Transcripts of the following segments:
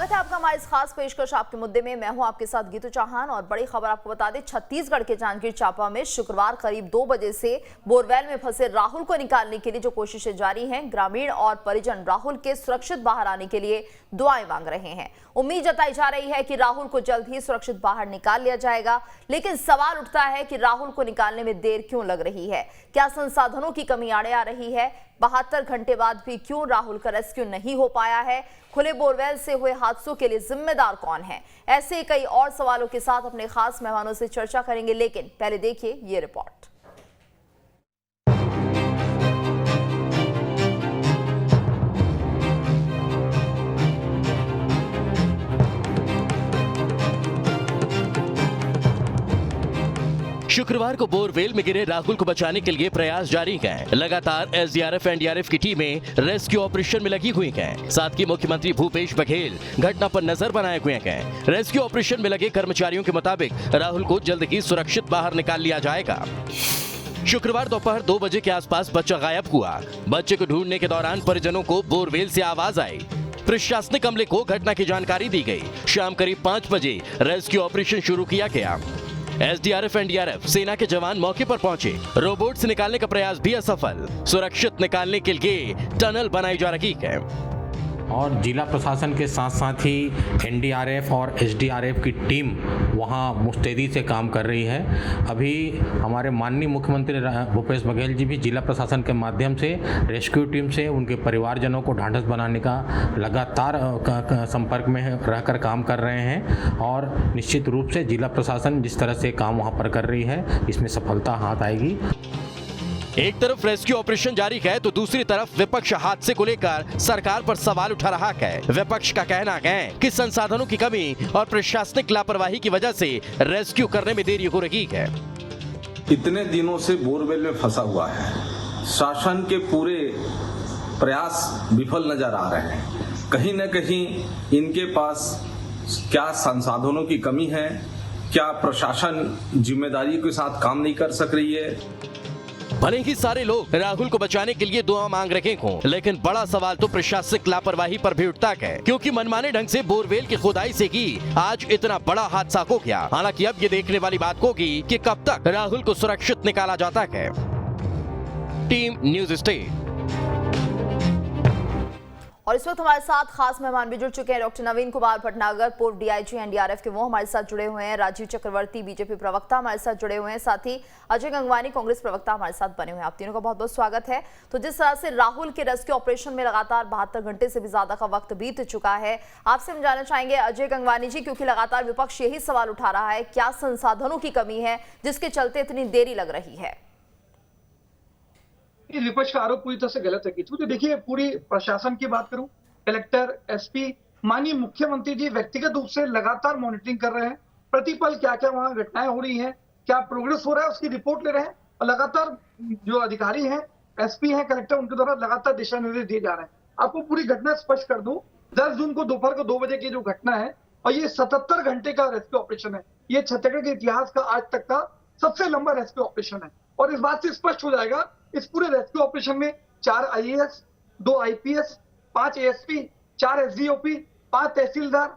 स्वागत है आपका हमारे इस खास पेशकश आपके मुद्दे में। मैं हूं आपके साथ गीतू चौहान और बड़ी खबर आपको बता दें, छत्तीसगढ़ के जांजगीर चांपा में शुक्रवार करीब 2 बजे से बोरवेल में फंसे राहुल को निकालने के लिए जो कोशिशें जारी हैं। ग्रामीण और परिजन राहुल के सुरक्षित बाहर आने के लिए दुआएं मांग रहे हैं। उम्मीद जताई जा रही है कि राहुल को जल्द ही सुरक्षित बाहर निकाल लिया जाएगा, लेकिन सवाल उठता है कि राहुल को निकालने में देर क्यों लग रही है। क्या संसाधनों की कमी आड़े आ रही है? 72 घंटे बाद भी क्यों राहुल का रेस्क्यू नहीं हो पाया है? खुले बोरवेल से हुए हादसों के लिए जिम्मेदार कौन है? ऐसे कई और सवालों के साथ अपने खास मेहमानों से चर्चा करेंगे, लेकिन पहले देखिए ये रिपोर्ट। शुक्रवार को बोरवेल में गिरे राहुल को बचाने के लिए प्रयास जारी हैं। लगातार एसडीआरएफ एनडीआरएफ की टीमें रेस्क्यू ऑपरेशन में लगी हुई हैं। साथ ही मुख्यमंत्री भूपेश बघेल घटना पर नजर बनाए हुए हैं। रेस्क्यू ऑपरेशन में लगे कर्मचारियों के मुताबिक राहुल को जल्द ही सुरक्षित बाहर निकाल लिया जाएगा। शुक्रवार दोपहर 2 बजे के आसपास बच्चा गायब हुआ। बच्चे को ढूंढने के दौरान परिजनों को बोरवेल से आवाज आई। प्रशासनिक अमले को घटना की जानकारी दी गई। शाम करीब 5 बजे रेस्क्यू ऑपरेशन शुरू किया गया। एसडीआरएफ एनडीआरएफ सेना के जवान मौके पर पहुंचे। रोबोट से निकालने का प्रयास भी असफल। सुरक्षित निकालने के लिए टनल बनाई जा रही है और जिला प्रशासन के साथ साथ ही एनडीआरएफ और एसडीआरएफ की टीम वहां मुस्तैदी से काम कर रही है। अभी हमारे माननीय मुख्यमंत्री भूपेश बघेल जी भी जिला प्रशासन के माध्यम से रेस्क्यू टीम से उनके परिवारजनों को ढांढस बनाने का लगातार संपर्क में रहकर काम कर रहे हैं और निश्चित रूप से जिला प्रशासन जिस तरह से काम वहाँ पर कर रही है, इसमें सफलता हाथ आएगी। एक तरफ रेस्क्यू ऑपरेशन जारी है तो दूसरी तरफ विपक्ष हादसे को लेकर सरकार पर सवाल उठा रहा है। विपक्ष का कहना है कि संसाधनों की कमी और प्रशासनिक लापरवाही की वजह से रेस्क्यू करने में देरी हो रही है। इतने दिनों से बोरवेल में फंसा हुआ है, शासन के पूरे प्रयास विफल नजर आ रहे हैं। कहीं न कहीं इनके पास क्या संसाधनों की कमी है, क्या प्रशासन जिम्मेदारी के साथ काम नहीं कर सक रही है। भले ही सारे लोग राहुल को बचाने के लिए दुआ मांग रहे हों, लेकिन बड़ा सवाल तो प्रशासनिक लापरवाही पर भी उठता है, क्योंकि मनमाने ढंग से बोरवेल की खुदाई से ही आज इतना बड़ा हादसा हो गया। हालांकि अब ये देखने वाली बात होगी कि कब तक राहुल को सुरक्षित निकाला जाता है। Team news state. और इस वक्त हमारे साथ खास मेहमान भी जुड़ चुके हैं। डॉक्टर नवीन कुमार भटनागर, पूर्व डीआईजी एनडीआरएफ के, वो हमारे साथ जुड़े हुए हैं। राजीव चक्रवर्ती, बीजेपी प्रवक्ता, हमारे साथ जुड़े हुए हैं। साथ ही अजय गंगवानी, कांग्रेस प्रवक्ता, हमारे साथ बने हुए हैं। आप तीनों का बहुत बहुत स्वागत है। तो जिस तरह से राहुल के रेस्क्यू ऑपरेशन में लगातार 72 घंटे से भी ज्यादा का वक्त बीत चुका है, आपसे हम जानना चाहेंगे अजय गंगवानी जी, क्योंकि लगातार विपक्ष यही सवाल उठा रहा है, क्या संसाधनों की कमी है जिसके चलते इतनी देरी लग रही है? विपक्ष का आरोप पूरी तरह से गलत है। तो देखिए, पूरी प्रशासन की बात करूं, कलेक्टर, एसपी, माननीय मुख्यमंत्री जी व्यक्तिगत रूप से लगातार मॉनिटरिंग कर रहे हैं। प्रतिपल क्या क्या वहां घटनाएं हो रही हैं, क्या प्रोग्रेस हो रहा है, उसकी रिपोर्ट ले रहे हैं। और लगातार जो अधिकारी हैं, एसपी हैं, कलेक्टर, उनके द्वारा लगातार दिशा निर्देश दिए जा रहे हैं। आपको पूरी घटना स्पष्ट कर दूं, 10 जून को दोपहर को 2 बजे की जो घटना है, और ये 77 घंटे का रेस्क्यू ऑपरेशन है। ये छत्तीसगढ़ के इतिहास का आज तक का सबसे लंबा रेस्क्यू ऑपरेशन है। और इस बात से स्पष्ट हो जाएगा, इस पूरे रेस्क्यू ऑपरेशन में 4 आईएएस, 2 आईपीएस, 5 एएसपी, 4 एसडीओपी, 5 तहसीलदार,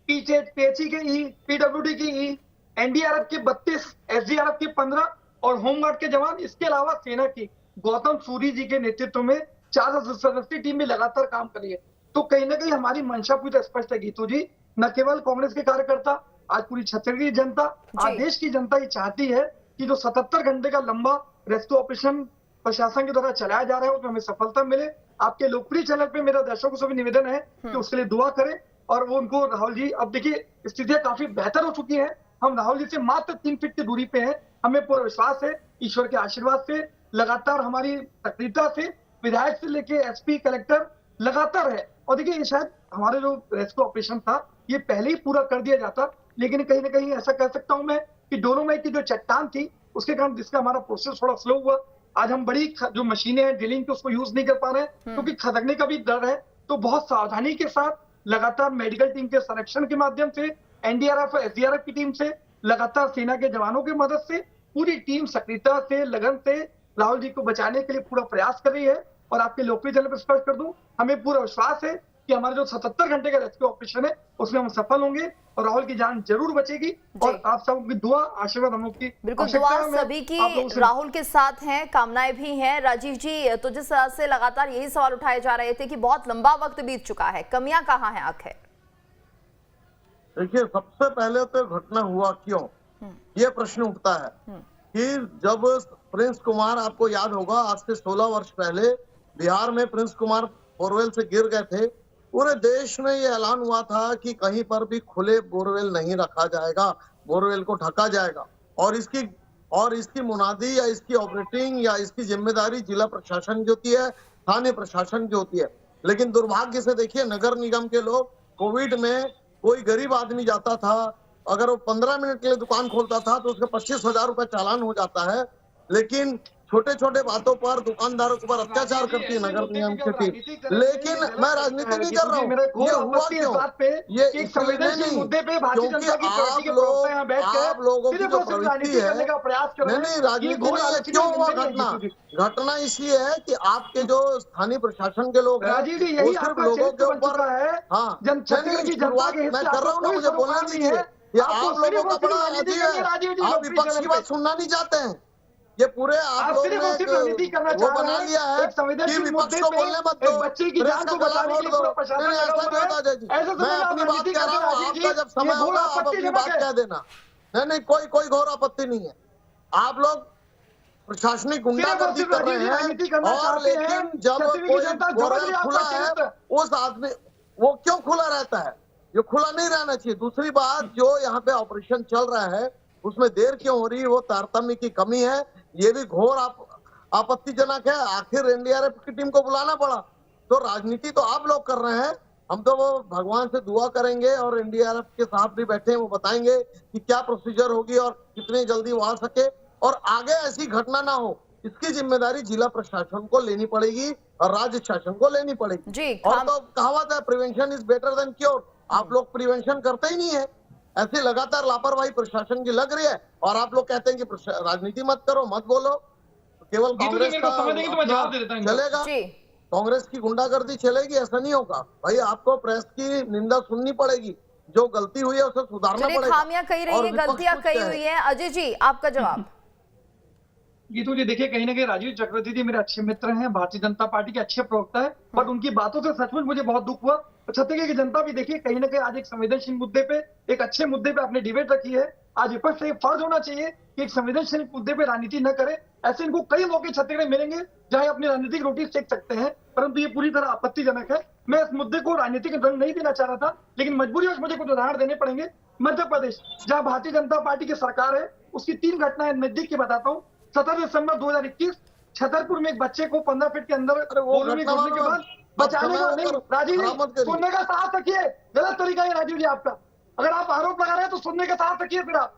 पीएचई के ई, पीडब्ल्यूडी की ई, एनडीआरएफ के 32, एसडीआरएफ के 15 और होमगार्ड के जवान, इसके अलावा सेना की गौतम सूरी जी के नेतृत्व में 4 सदस्यीय टीम भी लगातार काम कर रही है। तो कहीं ना कहीं हमारी मंशा पूरी स्पष्ट है गीतू जी, न केवल कांग्रेस के कार्यकर्ता, आज पूरी छत्तीसगढ़ की जनता, आज देश की जनता ये चाहती है कि जो 77 घंटे का लंबा रेस्क्यू ऑपरेशन प्रशासन के द्वारा चलाया जा रहा है, उसमें हमें सफलता मिले। आपके लोकप्रिय चैनल पे मेरा दर्शकों से भी निवेदन है कि उसके लिए दुआ करें और वो उनको, राहुल जी, अब देखिए स्थितियां काफी बेहतर हो चुकी हैं। हम राहुल जी से मात्र 3 फीट की दूरी पे हैं। हमें पूरा विश्वास है, ईश्वर के आशीर्वाद से, लगातार हमारी सक्रियता से, विधायक से लेके एसपी, कलेक्टर लगातार है। और देखिए, शायद हमारे जो रेस्क्यू ऑपरेशन था, ये पहले ही पूरा कर दिया जाता, लेकिन कहीं ना कहीं ऐसा कह सकता हूं मैं कि डोलोमाइट की जो चट्टान थी, उसके कारण जिसका हमारा प्रोसेस थोड़ा स्लो हुआ। आज हम बड़ी जो मशीनें हैं ड्रिलिंग की, उसको यूज नहीं कर पा रहे हैं, क्योंकि खदकने का भी डर है। तो बहुत सावधानी के साथ लगातार मेडिकल टीम के संरक्षण के माध्यम से, एनडीआरएफ और एसडीआरएफ की टीम से, लगातार सेना के जवानों की मदद से पूरी टीम सक्रियता से, लगन से राहुल जी को बचाने के लिए पूरा प्रयास कर रही है। और आपके लोकप्रिय चैनल पर स्पष्ट कर दूं, हमें पूरा विश्वास है कि हमारा जो 77 घंटे का रेस्क्यू ऑपरेशन है उसमें हम सफल होंगे और राहुल की जान जरूर बचेगी। और आप सबकी दुआ आशीर्वाद हम लोग की बिल्कुल, आवश्यकता दुआ है। मैं सभी की आप लोगों से राहुल के साथ हैं, कामनाएं भी हैं। राजीव जी, तो जिस तरह से लगातार यही सवाल उठाए जा रहे थे कि बहुत लंबा वक्त बीत चुका है, कमियां कहाँ हैं आखिर? देखिए, सबसे पहले तो घटना हुआ क्यों, ये प्रश्न उठता है कि जब प्रिंस कुमार, आपको याद होगा आज से 16 वर्ष पहले बिहार में प्रिंस कुमार बोरवेल से गिर गए थे, पूरे देश में ये ऐलान हुआ था कि कहीं पर भी खुले बोरवेल नहीं रखा जाएगा, बोरवेल को ढका जाएगा। और इसकी मुनादी या इसकी ऑपरेटिंग या इसकी जिम्मेदारी जिला प्रशासन की होती है, स्थानीय प्रशासन की होती है। लेकिन दुर्भाग्य से देखिए, नगर निगम के लोग, कोविड में कोई गरीब आदमी जाता था, अगर वो 15 मिनट के लिए दुकान खोलता था तो उसका 25,000 रुपए चालान हो जाता है। लेकिन छोटे छोटे बातों पर दुकानदारों के ऊपर अत्याचार करती है नगर निगम की टीम। लेकिन मैं राजनीति नहीं कर रहा हूँ, ये हुआ क्यों, ये इसलिए नहीं क्योंकि आप लोगों की जो प्रवृत्ति है, नहीं राजनीति नहीं है। क्यों हुआ घटना इसलिए है कि आपके जो स्थानीय प्रशासन के लोग हैं वो सिर्फ लोगों के ऊपर, हाँ शुरुआत मैं कर रहा हूँ ना, मुझे बोलना दीजिए। ये आप लोगों का बड़ा अजीब है, आप विपक्ष की बात सुनना नहीं चाहते हैं। ये पूरे आप लोगों ने वो बना लिया है कि विपक्ष को बोलने मत दो, प्रेस का गला घोट दो। नहीं ऐसा नहीं होता अजय जी, मैं अपनी बात कह रहा हूँ, आपका जब समय होगा आप अपनी बात कह देना। नहीं कोई घोर आपत्ति नहीं है। आप लोग प्रशासनिक गुंडागर्दी कर रहे हैं, और लेकिन जब कोई बोरवेल खुला है उस आदमी, वो क्यों खुला रहता है, जो खुला नहीं रहना चाहिए। दूसरी बात, जो यहाँ पे ऑपरेशन चल रहा है उसमें देर क्यों हो रही है, वो तारतम्य की कमी है, ये भी घोर आपत्तिजनक है। आखिर एनडीआरएफ की टीम को बुलाना पड़ा, तो राजनीति तो आप लोग कर रहे हैं। हम तो वो भगवान से दुआ करेंगे और एनडीआरएफ के साहब भी बैठे हैं, वो बताएंगे कि क्या प्रोसीजर होगी और कितनी जल्दी वो आ सके और आगे ऐसी घटना ना हो। इसकी जिम्मेदारी जिला प्रशासन को लेनी पड़ेगी और राज्य शासन को लेनी पड़ेगी जी। और तो कहावत है, prevention is better than cure. आप लोग प्रिवेंशन करते ही नहीं है, ऐसी लगातार लापरवाही प्रशासन की लग रही है। और आप लोग कहते हैं कि राजनीति मत करो, मत बोलो, केवल कांग्रेस का चलेगा, कांग्रेस की गुंडागर्दी चलेगी, ऐसा नहीं होगा भाई। आपको प्रेस की निंदा सुननी पड़ेगी, जो गलती हुई है उसे सुधारना पड़ेगा। खामियां कही रही है, गलतियां कही हुई है। अजय जी, आपका जवाब। गीतू जी, देखिए कहीं ना कहीं राजीव चक्रवर्ती जी मेरे अच्छे मित्र हैं, भारतीय जनता पार्टी के अच्छे प्रवक्ता है, बट उनकी बातों से सचमुच मुझे बहुत दुख हुआ। छत्तीसगढ़ की जनता भी देखिए कहीं ना कहीं आज एक संवेदनशील मुद्दे पे, एक अच्छे मुद्दे पे आपने डिबेट रखी है। आज विपक्ष से फर्ज होना चाहिए कि एक संवेदनशील मुद्दे पे राजनीति न करे। ऐसे इनको कई मौके छत्तीसगढ़ मिलेंगे जहां अपनी राजनीतिक रोटी सेक सकते हैं, परंतु ये पूरी तरह आपत्तिजनक है। मैं इस मुद्दे को राजनीतिक रंग नहीं देना चाह रहा था, लेकिन मजबूरीवश मुझे कुछ उदाहरण देने पड़ेंगे। मध्य प्रदेश, जहाँ भारतीय जनता पार्टी की सरकार है, उसकी 3 घटनाएं नजदीक की बताता हूँ। 17 दिसंबर 2021 छतरपुर में एक बच्चे को 15 फीट के अंदर घुसने के बाद बचाने का नहीं, राजीव जी सुनने का साहस रखिए, गलत तरीका है राजीव जी आपका। अगर आप आरोप लगा रहे हैं तो सुनने का साहस रखिए। फिर आप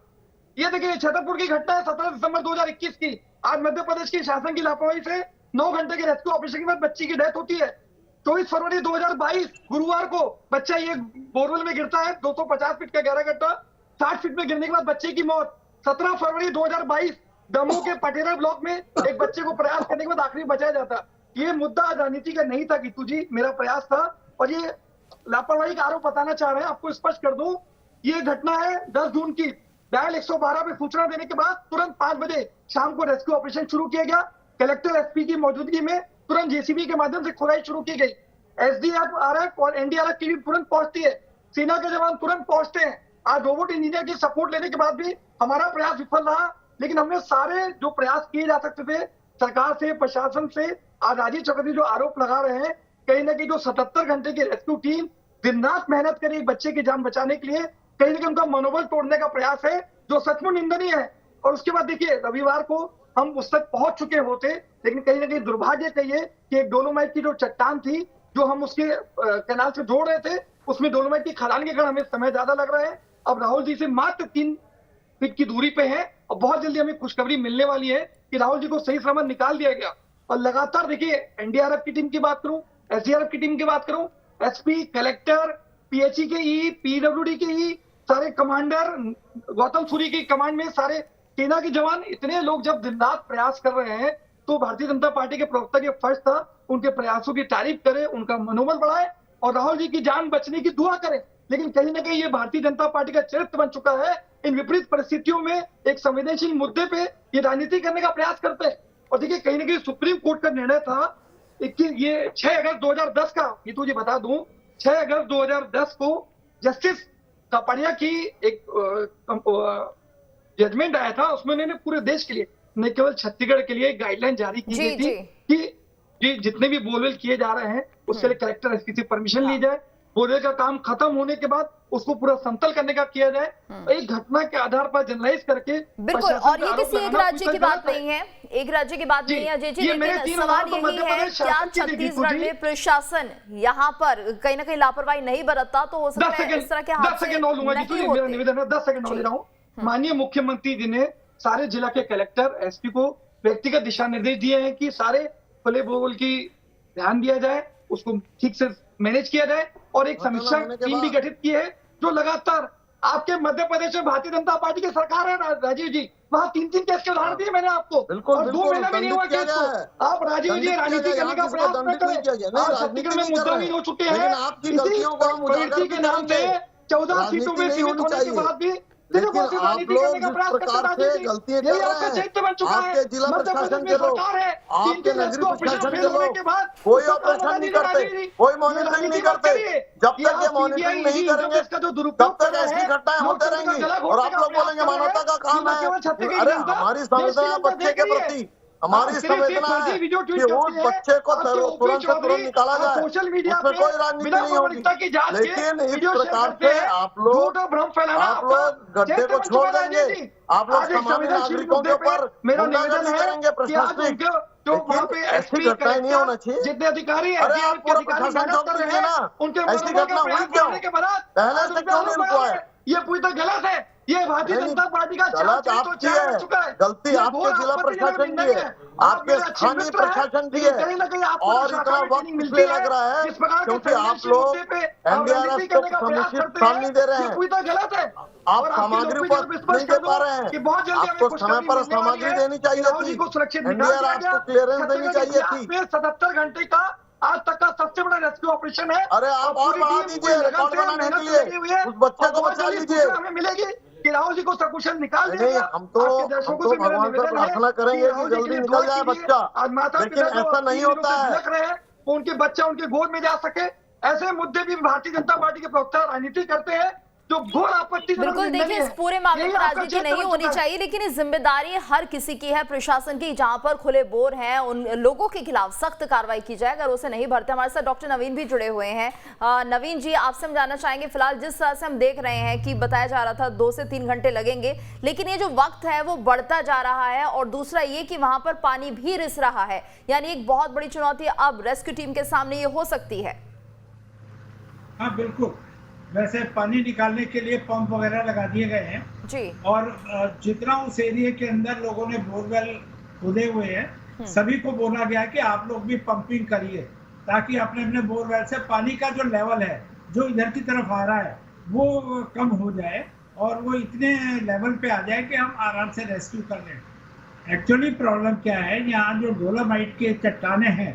ये देखिए, छतरपुर की घटना है 17 दिसंबर 2021 की। आज मध्य प्रदेश की शासन की लापरवाही से 9 घंटे के रेस्क्यू ऑपरेशन के बाद बच्ची की डेथ होती है। 24 फरवरी 2022 गुरुवार को बच्चा ये बोरवेल में गिरता है, 250 फीट का गहरा गड्ढा, 60 फीट में गिरने के बाद बच्चे की मौत। 17 फरवरी 2022 दमोह के पटेरा ब्लॉक में एक बच्चे को प्रयास करने के बाद आखिरी बचाया जाता। ये मुद्दा राजनीति का नहीं था गीतू जी, मेरा प्रयास था, और ये लापरवाही का आरोप बताना चाह रहे हैं। आपको स्पष्ट कर दूं, ये घटना है 10 जून की। डायल 112 पे सूचना देने के बाद तुरंत 5 बजे शाम को रेस्क्यू ऑपरेशन शुरू किया गया। कलेक्टर एसपी की मौजूदगी में तुरंत जेसीबी के माध्यम से खुदाई शुरू की गई। एसडीआरएफ और एनडीआरएफ की टीम तुरंत पहुंचती है, सेना के जवान तुरंत पहुंचते हैं। आज रोबोट इंजीनियर की सपोर्ट लेने के बाद भी हमारा प्रयास विफल रहा, लेकिन हमने सारे जो प्रयास किए जा सकते थे सरकार से, प्रशासन से, आज राजीव चक्रवर्ती जो आरोप लगा रहे हैं, कहीं ना कहीं जो 77 घंटे की रेस्क्यू टीम दिन रात मेहनत करी एक बच्चे की जान बचाने के लिए, कहीं ना कहीं उनका मनोबल तोड़ने का प्रयास है, जो सचमुच निंदनीय है। और उसके बाद देखिए, रविवार को हम उस तक पहुंच चुके होते, लेकिन कहीं ना कहीं दुर्भाग्य कहिए कि एक डोलोमाइट की जो चट्टान थी, जो हम उसके कैनाल से जोड़ रहे थे, उसमें डोलोमाइट की खदान के कारण हमें समय ज्यादा लग रहा है। अब राहुल जी से मात्र 3 फीट की दूरी पे है और बहुत जल्दी हमें खुशखबरी मिलने वाली है कि राहुल जी को सही सलामत निकाल दिया गया। और लगातार देखिए, एनडीआरएफ की टीम की बात करूं, एसडीआरएफ की टीम की बात करूं, एसपी, कलेक्टर, पीएचई के ई, पीडब्ल्यूडी के ई, सारे कमांडर, गौतम सूरी की कमांड में सारे सेना के जवान, इतने लोग जब दिन रात प्रयास कर रहे हैं, तो भारतीय जनता पार्टी के प्रवक्ता के फर्ज था उनके प्रयासों की तारीफ करे, उनका मनोबल बढ़ाए और राहुल जी की जान बचने की दुआ करें। लेकिन कहीं ना कहीं ये भारतीय जनता पार्टी का चरित्र बन चुका है, इन विपरीत परिस्थितियों में एक संवेदनशील मुद्दे पे ये राजनीति करने का प्रयास करते हैं। और देखिए कहीं ना कहीं सुप्रीम कोर्ट का निर्णय था कि ये 6 अगस्त 2010 का, ये तुझे बता दूं, 6 अगस्त 2010 को जस्टिस कापड़िया की एक जजमेंट आया था, उसमें उन्होंने पूरे देश के लिए, न केवल छत्तीसगढ़ के लिए एक गाइडलाइन जारी की गई थी कि जितने भी बोरवेल किए जा रहे हैं उसके लिए कलेक्टर एसपी से परमिशन ली जाए, बोरवेल का काम खत्म होने के बाद उसको पूरा समतल करने का किया जाए, एक घटना के आधार पर जनरलाइज करके। बिल्कुल, और ये किसी एक राज्य की बात नहीं है, एक राज्य की बात नहीं है अजय जी, लेकिन सवाल यही है क्या छत्तीसगढ़ में प्रशासन यहाँ पर कहीं ना कहीं लापरवाही नहीं बरतता तो हो सकता है इस तरह के हादसे नहीं होते। मेरा निवेदन है, 10 सेकंड और ले रहा हूँ। माननीय मुख्यमंत्री जी ने सारे जिला के कलेक्टर एसपी को व्यक्तिगत दिशा निर्देश दिए हैं कि सारे खुले बोरवेल की ध्यान दिया जाए, उसको ठीक से मैनेज किया जाए, और एक समीक्षा टीम भी गठित की है जो लगातार आपके मध्य प्रदेश में भारतीय जनता पार्टी की सरकार है राजीव जी, वहाँ 3-3 केस के उदाहरण दिए मैंने आपको, और 2 महीना भी नहीं हुआ केस को। आप राजीव जी राजनीति करने का प्रयास न करें। आप छत्तीसगढ़ में मुद्दाहीन हो चुके हैं इसी के नाम से 14 सीटों में सीमित होने के बाद भी लेकिन आप लोग जिस प्रकार से गलतियां कर रहे हैं, आपके जिला प्रशासन के लोग, आपके नगरीय प्रशासन के लोग कोई ऑपरेशन नहीं करते, कोई मॉनिटरिंग नहीं करते। जब तक ये मॉनिटरिंग नहीं करेंगे तब तक ऐसी घटनाएं होते रहेंगी, और आप लोग बोलेंगे मानवता का काम है। अरे हमारी संवेदना बच्चे के प्रति, हमारी संवेदना है कि उस बच्चे को तुरंत से तुरंत निकाला जाए, उसमें कोई राजनीति नहीं होगी। लेकिन इस प्रकार से आप लोग गड्ढे को छोड़ देंगे, आप लोग सामान्य नागरिकों के ऊपर गुंडागर्दी करेंगे प्रशासनिक, लेकिन ऐसी घटनाएं नहीं होना चाहिए। जितने अधिकारी अरे आप पूरा प्रशासन चौक दीजिए ना, ऐसी घटना हुई क्यों, पहले से क्यों नहीं रुकवा है? ये पूरी तरह गलत है, ये भारतीय जनता पार्टी का गलत आपकी है, गलती आपके जिला प्रशासन की है, आपके स्थानीय प्रशासन की है, और इतना वक्त इसलिए लग रहा है क्योंकि आप लोग एनडीआरएफ को समुचित स्थान नहीं दे रहे हैं, आप सामग्री पर नहीं दे पा रहे हैं। आपको समय पर सामग्री देनी चाहिए थी, एनडीआरएफ को क्लियरेंस देनी चाहिए थी। 77 घंटे का आज तक का सबसे बड़ा रेस्क्यू ऑपरेशन है। अरे आप और बढ़ा दीजिए रिकॉर्ड बनाने के लिए, उस बच्चे को बचा लीजिए। हमें मिलेगी कि राहुल जी को सकुशल निकाल नहीं, हम तो भगवान से प्रार्थना करेंगे कि जल्दी निकल जाए बच्चा, लेकिन ऐसा नहीं होता है। उनके बच्चा उनके गोद में जा सके, ऐसे मुद्दे भी भारतीय जनता पार्टी के प्रवक्ता राजनीति करते हैं जो घोर आपत्ति। बिल्कुल, देखिए इस पूरे मामले में राजनीति नहीं होनी चाहिए, लेकिन इस जिम्मेदारी हर किसी की है, प्रशासन की। जहां पर खुले बोर हैं उन लोगों के खिलाफ सख्त कार्रवाई की जाए, अगर उसे नहीं भरते। हमारे साथ डॉक्टर नवीन भी जुड़े हुए हैं। नवीन जी, आपसे हम जानना चाहेंगे, फिलहाल जिस तरह से हम देख रहे हैं कि बताया जा रहा था 2 से 3 घंटे लगेंगे, लेकिन ये जो वक्त है वो बढ़ता जा रहा है, और दूसरा ये कि वहां पर पानी भी रिस रहा है, यानी एक बहुत बड़ी चुनौती अब रेस्क्यू टीम के सामने ये हो सकती है। हाँ बिल्कुल, वैसे पानी निकालने के लिए पंप वगैरह लगा दिए गए हैं जी, और जितना उस एरिया के अंदर लोगों ने बोरवेल खोदे हुए हैं सभी को बोला गया है कि आप लोग भी पंपिंग करिए, ताकि अपने अपने बोरवेल से पानी का जो लेवल है जो इधर की तरफ आ रहा है वो कम हो जाए, और वो इतने लेवल पे आ जाए कि हम आराम से रेस्क्यू कर लें। एक्चुअली प्रॉब्लम क्या है, यहाँ जो डोलामाइट के चट्टाने हैं,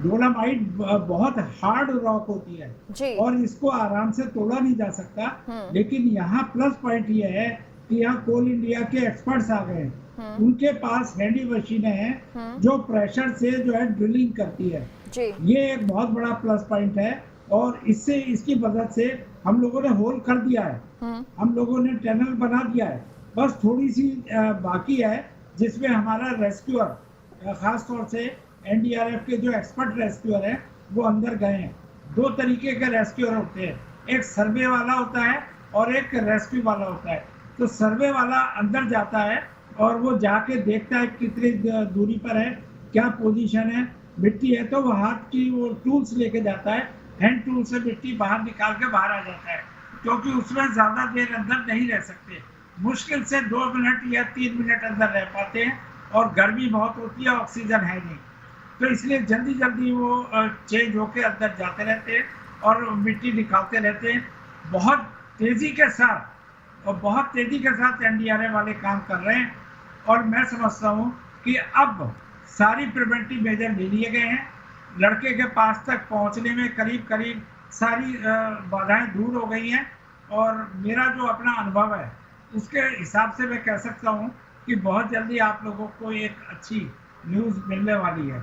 डोलामाइट बहुत हार्ड रॉक होती है जी, और इसको आराम से तोड़ा नहीं जा सकता। लेकिन यहाँ प्लस पॉइंट ये है कि यहाँ कोल इंडिया के एक्सपर्ट्स आ गए हैं, उनके पास हैंडी मशीनें हैं जो प्रेशर से जो है ड्रिलिंग करती है जी। ये एक बहुत बड़ा प्लस पॉइंट है, और इससे इसकी मदद से हम लोगों ने होल कर दिया है, हम लोगों ने टनल बना दिया है, बस थोड़ी सी बाकी है जिसमें हमारा रेस्क्यूअर, खास तौर से एनडीआरएफ के जो एक्सपर्ट रेस्क्यूअर हैं वो अंदर गए हैं। 2 तरीके के रेस्क्यूअर होते हैं, एक सर्वे वाला होता है और एक रेस्क्यू वाला होता है। तो सर्वे वाला अंदर जाता है और वो जाके देखता है कितनी दूरी पर है, क्या पोजीशन है, मिट्टी है तो वो हाथ की वो टूल्स लेके जाता है, हैंड टूल से मिट्टी बाहर निकाल के बाहर आ जाता है, क्योंकि उसमें ज़्यादा देर अंदर नहीं रह सकते, मुश्किल से 2 मिनट या 3 मिनट अंदर रह पाते हैं, और गर्मी बहुत होती है, ऑक्सीजन है नहीं, तो इसलिए जल्दी जल्दी वो चेंज होके अंदर जाते रहते हैं और मिट्टी निकालते रहते हैं। बहुत तेज़ी के साथ और बहुत तेज़ी के साथ एनडीआरएफ वाले काम कर रहे हैं, और मैं समझता हूँ कि अब सारी प्रिवेंटिव मेजर ले लिए गए हैं। लड़के के पास तक पहुँचने में करीब करीब सारी बाधाएं दूर हो गई हैं और मेरा जो अपना अनुभव है उसके हिसाब से मैं कह सकता हूं कि बहुत जल्दी आप लोगों को एक अच्छी न्यूज़ मिलने वाली है।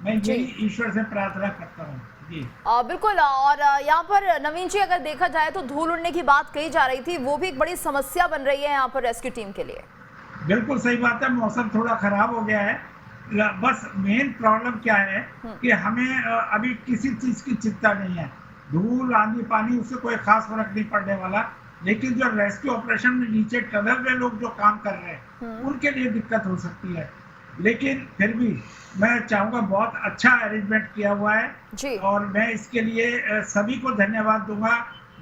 मैं यही ईश्वर से प्रार्थना करता हूं जी। बिल्कुल। और यहाँ पर नवीन जी अगर देखा जाए तो धूल उड़ने की बात कही जा रही थी, वो भी एक बड़ी समस्या बन रही है यहाँ पर रेस्क्यू टीम के लिए। बिल्कुल सही बात है, मौसम थोड़ा खराब हो गया है। बस मेन प्रॉब्लम क्या है कि हमें अभी किसी चीज की चिंता नहीं है, धूल आंधी पानी उससे कोई खास फर्क नहीं पड़ने वाला, लेकिन जो रेस्क्यू ऑपरेशन में नीचे टनल में लोग जो काम कर रहे हैं उनके लिए दिक्कत हो सकती है। लेकिन फिर भी मैं चाहूंगा, बहुत अच्छा अरेंजमेंट किया हुआ है जी। और मैं इसके लिए सभी को धन्यवाद दूंगा,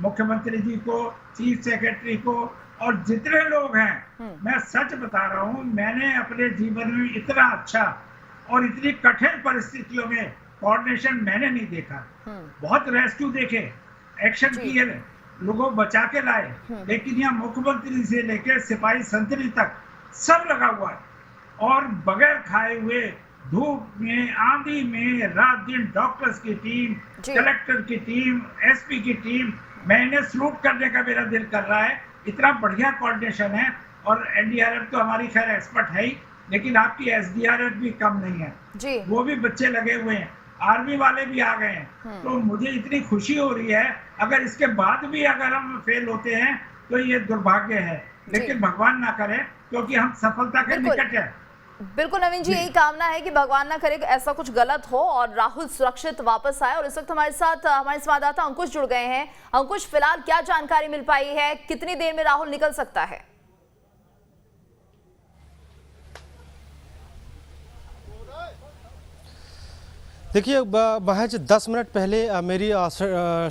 मुख्यमंत्री जी को, चीफ सेक्रेटरी को और जितने लोग हैं। मैं सच बता रहा हूँ, मैंने अपने जीवन में इतना अच्छा और इतनी कठिन परिस्थितियों में कोऑर्डिनेशन मैंने नहीं देखा। बहुत रेस्क्यू देखे, एक्शन किए, लोगों बचा के लाए, लेकिन यहाँ मुख्यमंत्री से लेकर सिपाही संतरी तक सब लगा हुआ है और बगैर खाए हुए धूप में आंधी में रात दिन डॉक्टर्स की टीम, कलेक्टर की टीम, एसपी की टीम, मैं इन्हें सलूट करने का मेरा दिल कर रहा है। इतना बढ़िया कोऑर्डिनेशन है और एनडीआरएफ तो हमारी खैर एक्सपर्ट है ही, लेकिन आपकी एसडीआरएफ भी कम नहीं है जी। वो भी बच्चे लगे हुए हैं, आर्मी वाले भी आ गए हैं। तो मुझे इतनी खुशी हो रही है, अगर इसके बाद भी अगर हम फेल होते हैं तो ये दुर्भाग्य है, लेकिन भगवान ना करे, क्योंकि हम सफलता के निकट है। बिल्कुल नवीन जी, यही कामना है कि भगवान ना करे ऐसा कुछ गलत हो और राहुल सुरक्षित वापस आए। और इस वक्त हमारे साथ हमारे संवाददाता अंकुश जुड़ गए हैं। अंकुश, फिलहाल क्या जानकारी मिल पाई है, कितनी देर में राहुल निकल सकता है? देखिए, महज 10 मिनट पहले मेरी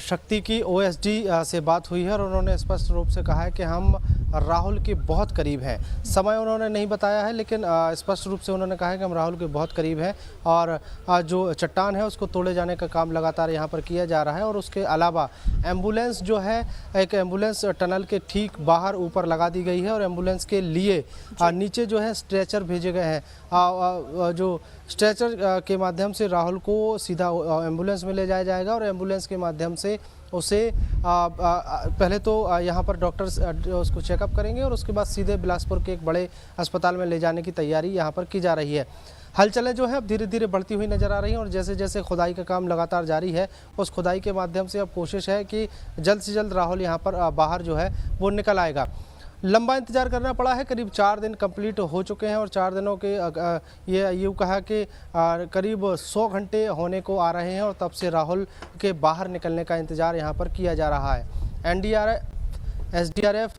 शक्ति की ओएसडी से बात हुई है और उन्होंने स्पष्ट रूप से कहा है कि हम राहुल के बहुत करीब हैं। समय उन्होंने नहीं बताया है, लेकिन स्पष्ट रूप से उन्होंने कहा है कि हम राहुल के बहुत करीब हैं और जो चट्टान है उसको तोड़े जाने का काम लगातार यहाँ पर किया जा रहा है। और उसके अलावा एम्बुलेंस जो है, एक एम्बुलेंस टनल के ठीक बाहर ऊपर लगा दी गई है और एम्बुलेंस के लिए नीचे जो है स्ट्रेचर भेजे गए हैं। जो स्ट्रेचर के माध्यम से राहुल को सीधा एम्बुलेंस में ले जाया जाएगा और एम्बुलेंस के माध्यम से उसे पहले तो यहाँ पर डॉक्टर्स उसको चेकअप करेंगे और उसके बाद सीधे बिलासपुर के एक बड़े अस्पताल में ले जाने की तैयारी यहाँ पर की जा रही है। हलचलें जो है अब धीरे धीरे बढ़ती हुई नज़र आ रही हैं और जैसे जैसे खुदाई का काम लगातार जारी है, उस खुदाई के माध्यम से अब कोशिश है कि जल्द से जल्द राहुल यहाँ पर बाहर जो है वो निकल आएगा। लंबा इंतजार करना पड़ा है, करीब 4 दिन कंप्लीट हो चुके हैं और 4 दिनों के ये यूँ कहा कि करीब 100 घंटे होने को आ रहे हैं और तब से राहुल के बाहर निकलने का इंतज़ार यहाँ पर किया जा रहा है। एनडीआरएफ, एसडीआरएफ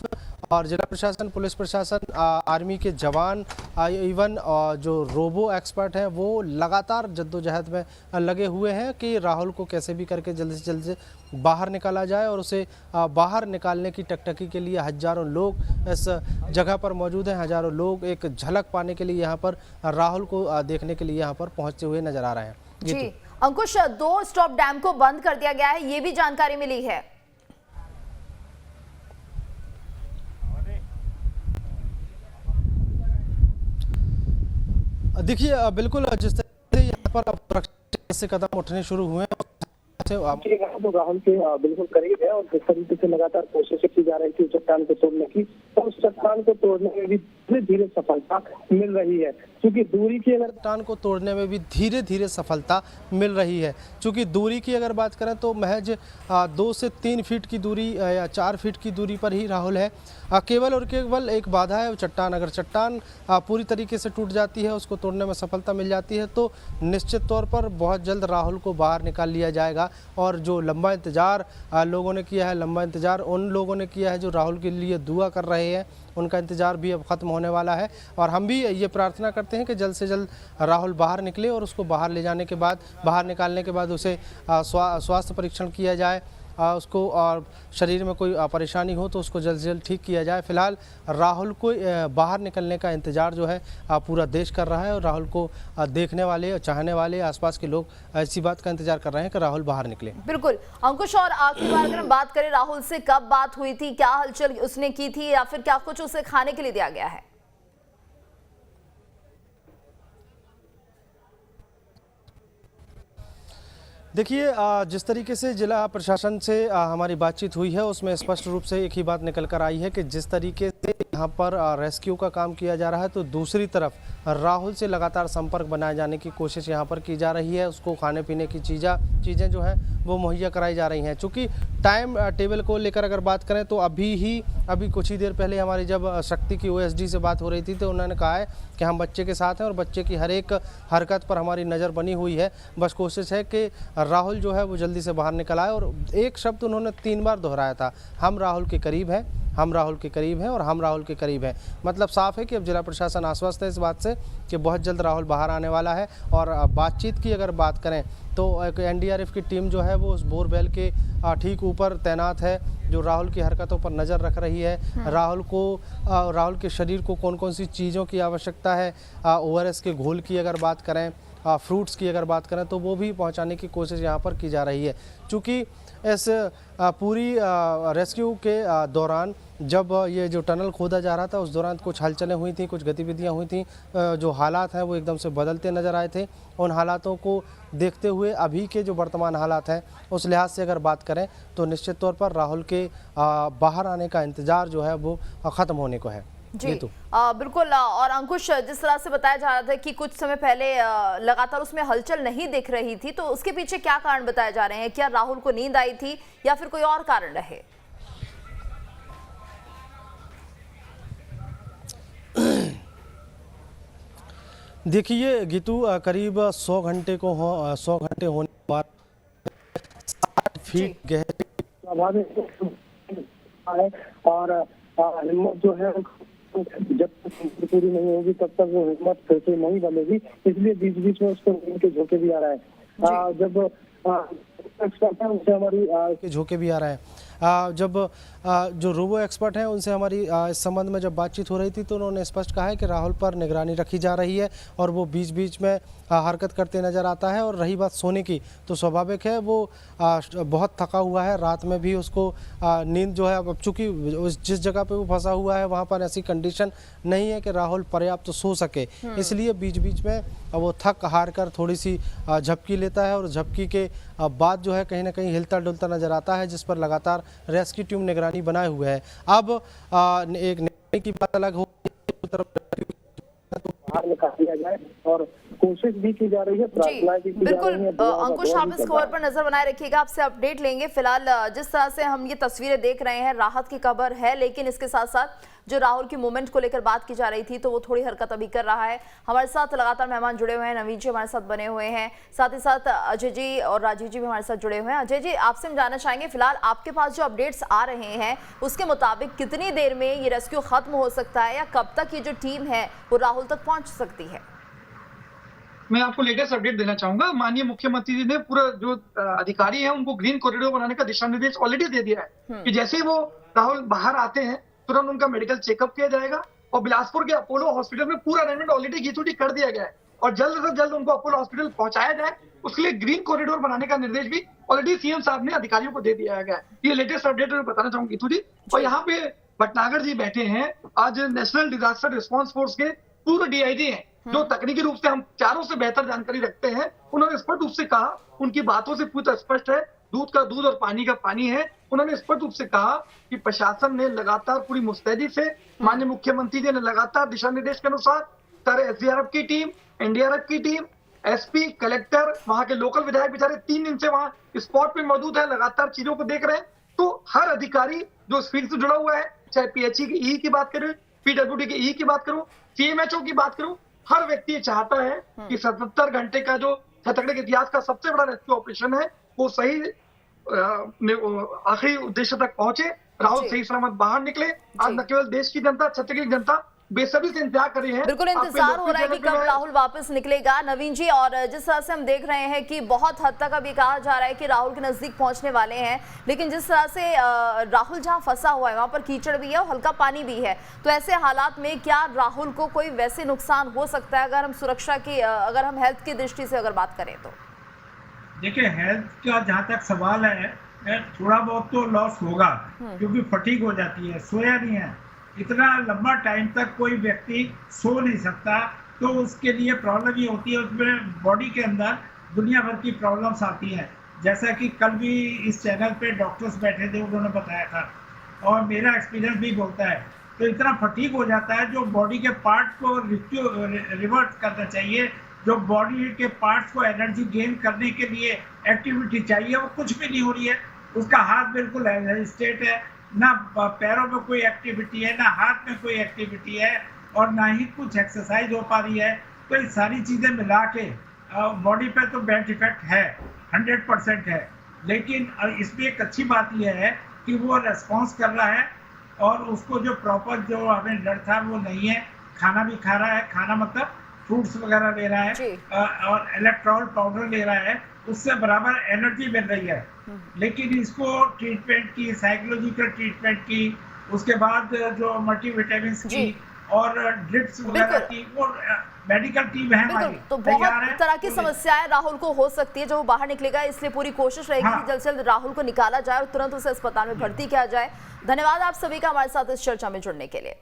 और जिला प्रशासन, पुलिस प्रशासन, आर्मी के जवान, इवन जो रोबो एक्सपर्ट हैं वो लगातार जद्दोजहद में लगे हुए हैं कि राहुल को कैसे भी करके जल्द से जल्द बाहर निकाला जाए। और उसे बाहर निकालने की टकटकी के लिए हजारों लोग इस जगह पर मौजूद हैं। हजारों लोग एक झलक पाने के लिए यहाँ पर राहुल को देखने के लिए यहाँ पर पहुँचते हुए नजर आ रहे हैं। जी अंकुश, 2 स्टॉप डैम को बंद कर दिया गया है, ये भी जानकारी मिली है। देखिए, बिल्कुल जिस तरह से यहाँ पर सुरक्षा से कदम उठने शुरू हुए हैं तो राहुल के बिल्कुल करीब है और जिस तरीके से लगातार कोशिशें की जा रही थी चट्टान को तोड़ने की, तो उस चट्टान को तोड़ने में भी धीरे धीरे सफलता मिल रही है। क्योंकि दूरी की अगर चट्टान को तोड़ने में भी धीरे धीरे सफलता मिल रही है। क्योंकि दूरी की अगर बात करें तो महज 2 से 3 फीट की दूरी या 4 फीट की दूरी पर ही राहुल है। केवल और केवल एक बाधा है वो चट्टान। अगर चट्टान पूरी तरीके से टूट जाती है, उसको तोड़ने में सफलता मिल जाती है, तो निश्चित तौर पर बहुत जल्द राहुल को बाहर निकाल लिया जाएगा। और जो लंबा इंतज़ार लोगों ने किया है, लंबा इंतज़ार उन लोगों ने किया है जो राहुल के लिए दुआ कर रहे हैं, उनका इंतज़ार भी अब ख़त्म होने वाला है। और हम भी ये प्रार्थना करते हैं कि जल्द से जल्द राहुल बाहर निकले और उसको बाहर ले जाने के बाद, बाहर निकालने के बाद उसे स्वास्थ्य परीक्षण किया जाए, उसको और शरीर में कोई परेशानी हो तो उसको जल्द से जल्द ठीक किया जाए। फिलहाल राहुल को बाहर निकलने का इंतज़ार जो है पूरा देश कर रहा है और राहुल को देखने वाले और चाहने वाले आसपास के लोग ऐसी बात का इंतज़ार कर रहे हैं कि राहुल बाहर निकले। बिल्कुल अंकुश, और आखिरी बार अगर हम बात करें राहुल से कब बात हुई थी, क्या हलचल उसने की थी या फिर क्या कुछ उसे खाने के लिए दिया गया है? देखिए, जिस तरीके से जिला प्रशासन से हमारी बातचीत हुई है उसमें स्पष्ट रूप से एक ही बात निकल कर आई है कि जिस तरीके से यहाँ पर रेस्क्यू का काम किया जा रहा है, तो दूसरी तरफ राहुल से लगातार संपर्क बनाए जाने की कोशिश यहाँ पर की जा रही है। उसको खाने पीने की चीज़ें जो हैं वो मुहैया कराई जा रही हैं। चूँकि टाइम टेबल को लेकर अगर बात करें तो अभी कुछ ही देर पहले हमारी जब शक्ति की OSD से बात हो रही थी तो उन्होंने कहा है कि हम बच्चे के साथ हैं और बच्चे की हर एक हरकत पर हमारी नज़र बनी हुई है। बस कोशिश है कि राहुल जो है वो जल्दी से बाहर निकल आए। और एक शब्द उन्होंने 3 बार दोहराया था, हम राहुल के करीब हैं, हम राहुल के करीब हैं और हम राहुल के करीब हैं। मतलब साफ है कि अब जिला प्रशासन आश्वस्त है इस बात से कि बहुत जल्द राहुल बाहर आने वाला है। और बातचीत की अगर बात करें तो एक NDRF की टीम जो है वो उस बोरवेल के ठीक ऊपर तैनात है, जो राहुल की हरकतों पर नज़र रख रही है। राहुल के शरीर को कौन कौन सी चीज़ों की आवश्यकता है, ORS के घोल की अगर बात करें, फ्रूट्स की अगर बात करें तो वो भी पहुंचाने की कोशिश यहाँ पर की जा रही है। चूँकि इस पूरी रेस्क्यू के दौरान जब ये जो टनल खोदा जा रहा था उस दौरान कुछ हलचलें हुई थी, कुछ गतिविधियां हुई थी, जो हालात हैं वो एकदम से बदलते नज़र आए थे। उन हालातों को देखते हुए अभी के जो वर्तमान हालात हैं उस लिहाज से अगर बात करें तो निश्चित तौर पर राहुल के बाहर आने का इंतज़ार जो है वो ख़त्म होने को है। जी बिल्कुल। और अंकुश, जिस तरह से बताया जा रहा था कि कुछ समय पहले लगातार उसमें हलचल नहीं दिख रही थी, तो उसके पीछे क्या कारण बताए जा रहे हैं? क्या राहुल को नींद आई थी या फिर कोई और कारण रहे? देखिए गीतू, करीब 100 घंटे होने के बाद 60 फीट गहरी और हिम्मत जो है जब तक पूरी नहीं होगी तब तक वो हिम्मत फिर से नहीं बनेगी। इसलिए बीच बीच में उसको नींद के झोंके भी आ रहा है। जब एक्सपर्ट है उनसे हमारी के झोंके भी आ रहा है। जब जो रोबो एक्सपर्ट हैं उनसे हमारी इस संबंध में जब बातचीत हो रही थी तो उन्होंने स्पष्ट कहा है कि राहुल पर निगरानी रखी जा रही है और वो बीच बीच में हरकत करते नज़र आता है। और रही बात सोने की, तो स्वाभाविक है वो बहुत थका हुआ है। रात में भी उसको नींद जो है, अब चूँकि जिस जगह पे वो फंसा हुआ है वहाँ पर ऐसी कंडीशन नहीं है कि राहुल पर्याप्त तो सो सके, इसलिए बीच बीच में वो थक हार कर थोड़ी सी झपकी लेता है और झपकी के बाद जो है कहीं ना कहीं हिलता डुलता नज़र आता है, जिस पर लगातार रेस्क्यू टीम निगरानी बनाए हुए है। अब एक निगरानी की बात अलग हो, बाहर निकाल दिया जाए और कोशिश भी की जा रही है, प्रार्थनाएं भी की जा रही है। अंकुश, आप इस खबर पर नजर बनाए रखिएगा, आपसे अपडेट लेंगे। फिलहाल जिस तरह से हम ये तस्वीरें देख रहे हैं, राहत की खबर है, लेकिन इसके साथ साथ जो राहुल की मूवमेंट को लेकर बात की जा रही थी तो वो थोड़ी हरकत अभी कर रहा है। हमारे साथ लगातार मेहमान जुड़े हुए हैं, नवीन जी हमारे साथ बने हुए हैं, साथ ही साथ अजय जी और राजीव जी भी हमारे साथ जुड़े हुए हैं। अजय जी, आपसे हम जानना चाहेंगे, फिलहाल आपके पास जो अपडेट्स आ रहे हैं उसके मुताबिक कितनी देर में ये रेस्क्यू खत्म हो सकता है या कब तक ये जो टीम है वो राहुल तक पहुंच सकती है? मैं आपको लेटेस्ट अपडेट देना चाहूंगा। माननीय मुख्यमंत्री जी ने पूरा जो अधिकारी हैं उनको ग्रीन कॉरिडोर बनाने का दिशा निर्देश ऑलरेडी दे दिया है कि जैसे ही वो राहुल बाहर आते हैं तुरंत उनका मेडिकल चेकअप किया जाएगा। और बिलासपुर के अपोलो हॉस्पिटल में पूरा अरेंजमेंट ऑलरेडी गीतूटी कर दिया गया है और जल्द से जल्द उनको अपोलो हॉस्पिटल पहुंचाया जाए, उसके लिए ग्रीन कॉरिडोर बनाने का निर्देश भी ऑलरेडी CM साहब ने अधिकारियों को दे दिया गया है। ये लेटेस्ट अपडेट मैं बताना चाहूंगा गीतूटी। और यहाँ पे भटनागर जी बैठे हैं, आज नेशनल डिजास्टर रिस्पॉन्स फोर्स के पूर्व DIG हैं, जो तकनीकी रूप से हम चारों से बेहतर जानकारी रखते हैं। उन्होंने स्पष्ट रूप से कहा, उनकी बातों से पूरा स्पष्ट है, दूध का दूध और पानी का पानी है। उन्होंने स्पष्ट रूप से कहा कि प्रशासन ने लगातार पूरी मुस्तैदी से, माननीय मुख्यमंत्री जी ने लगातार दिशा निर्देश के अनुसार SDRF की टीम, NDRF की टीम, SP, कलेक्टर, वहां के लोकल विधायक बेचारे 3 दिन से वहां स्पॉट पे मौजूद है, लगातार चीजों को देख रहे हैं। तो हर अधिकारी जो इस फील्ड से जुड़ा हुआ है, चाहे PHE की E की बात करूं, PWD की E की बात करूं, CMHO की बात करूं, हर व्यक्ति ये चाहता है कि 77 घंटे का जो छत्तीसगढ़ के इतिहास का सबसे बड़ा रेस्क्यू ऑपरेशन है वो सही आखिरी उद्देश्य तक पहुंचे, राहुल सही सलामत बाहर निकले। आज न केवल देश की जनता, छत्तीसगढ़ की जनता बेसब्री से इंतजार कर रही है। बिल्कुल इंतजार हो रहा है कि कब राहुल वापस निकलेगा। नवीन जी, और जिस तरह से हम देख रहे हैं कि बहुत हद तक अभी कहा जा रहा है कि राहुल के नजदीक पहुंचने वाले हैं, लेकिन जिस तरह से राहुल जहां फंसा हुआ है वहां पर कीचड़ भी है और हल्का पानी भी है, तो ऐसे हालात में क्या राहुल को कोई वैसे नुकसान हो सकता है अगर हम सुरक्षा की, अगर हम हेल्थ की दृष्टि से अगर बात करें तो? देखिए, हेल्थ का जहाँ तक सवाल है, थोड़ा बहुत तो लॉस होगा क्योंकि फटीग हो जाती है, सोया नहीं है, इतना लंबा टाइम तक कोई व्यक्ति सो नहीं सकता, तो उसके लिए प्रॉब्लम ये होती है, उसमें बॉडी के अंदर दुनिया भर की प्रॉब्लम्स आती हैं। जैसा कि कल भी इस चैनल पे डॉक्टर्स बैठे थे, उन्होंने बताया था और मेरा एक्सपीरियंस भी बोलता है। तो इतना फटीग हो जाता है, जो बॉडी के पार्ट को रिवर्ट करना चाहिए, जो बॉडी के पार्ट्स को एनर्जी गेन करने के लिए एक्टिविटी चाहिए, वो कुछ भी नहीं हो रही है। उसका हाथ बिल्कुल स्टेट है, ना पैरों में कोई एक्टिविटी है, ना हाथ में कोई एक्टिविटी है और ना ही कुछ एक्सरसाइज हो पा रही है। तो ये सारी चीज़ें मिला के बॉडी पे तो बैड इफेक्ट है, 100% है। लेकिन इसमें एक अच्छी बात यह है कि वो रेस्पॉन्स कर रहा है और उसको जो प्रॉपर जो हमें डर था वो नहीं है। खाना भी खा रहा है, खाना मतलब फ्रूट्स वगैरह ले रहा है और इलेक्ट्रॉल पाउडर ले रहा है, उससे बराबर एनर्जी मिल रही है। लेकिन इसको ट्रीटमेंट की, साइकोलॉजिकल ट्रीटमेंट की, उसके बाद जो मल्टीविटामिन की और ड्रिप्स वगैरह की, वो मेडिकल टीम है हमारी। तो बहुत तरह की समस्याएं राहुल को हो सकती है जब वो बाहर निकलेगा, इसलिए पूरी कोशिश रहेगी कि जल्द से जल्द राहुल को निकाला जाए और तुरंत उसे अस्पताल में भर्ती किया जाए। धन्यवाद आप सभी का हमारे साथ इस चर्चा में जुड़ने के लिए।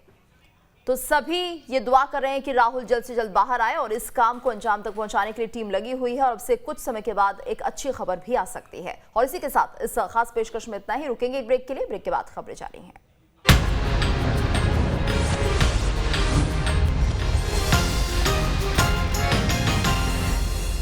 तो सभी ये दुआ कर रहे हैं कि राहुल जल्द से जल्द बाहर आए और इस काम को अंजाम तक पहुंचाने के लिए टीम लगी हुई है और अब से कुछ समय के बाद एक अच्छी खबर भी आ सकती है। और इसी के साथ इस खास पेशकश में इतना ही। रुकेंगे एक ब्रेक के लिए, ब्रेक के बाद खबरें जारी हैं।